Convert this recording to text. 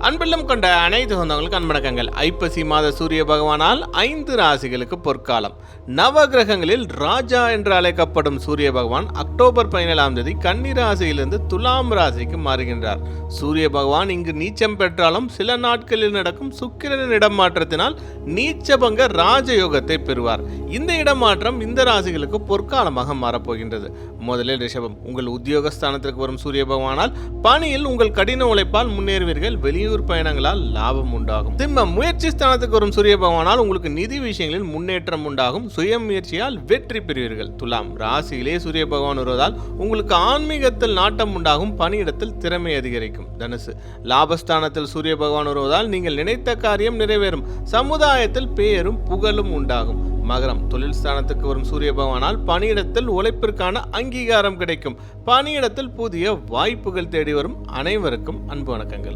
அன்பெல்லாம் கொண்ட அனைத்து சொந்தங்களுக்கு அன்படக்கங்கள். ஐப்பசி மாத சூரிய பகவானால் 5 ராசிகளுக்கு பொற்காலம். நவ கிரகங்களில் ராஜா என்று அழைக்கப்படும் சூரிய பகவான் அக்டோபர் 17ஆம் தேதி கன்னி ராசியிலிருந்து துலாம் ராசிக்கு மாறுகின்றார். சூரிய பகவான் இங்கு நீச்சம் பெற்றாலும் சில நாட்களில் நடக்கும் சுக்கிரனின் இடமாற்றத்தினால் நீச்சபங்க ராஜயோகத்தை பெறுவார். இந்த இடமாற்றம் இந்த ராசிகளுக்கு பொற்காலமாக மாறப்போகின்றது. முதலில் ரிஷபம், உங்கள் உத்தியோகஸ்தானத்திற்கு வரும் சூரிய பகவானால் பணியில் உங்கள் கடின உழைப்பால் முன்னேறுவீர்கள். வெளியூர் பயணங்களால் லாபம் உண்டாகும். சிம்மம், முயற்சி ஸ்தானத்துக்கு வரும் சூரிய பகவானால் உங்களுக்கு நிதி விஷயங்களில் முன்னேற்றம் உண்டாகும். சுய முயற்சியால் வெற்றி பெறுவீர்கள். துலாம், ராசியிலே சூரிய பகவான் வருவதால் உங்களுக்கு ஆன்மீகத்தில் நாட்டம் உண்டாகும். பணியிடத்தில் திறமை அதிகரிக்கும். தனுசு, லாபஸ்தானத்தில் சூரிய பகவான் வருவதால் நீங்கள் நினைத்த காரியம் நிறைவேறும். சமுதாயத்தில் பேரும் புகழும் உண்டாகும். மகரம், தொழில் ஸ்தானத்துக்கு வரும் சூரிய பகவானால் பணியிடத்தில் உழைப்பிற்கான அங்கீகாரம் கிடைக்கும். பணியிடத்தில் புதிய வாய்ப்புகள் தேடி வரும். அனைவருக்கும் அன்பு வணக்கங்கள்.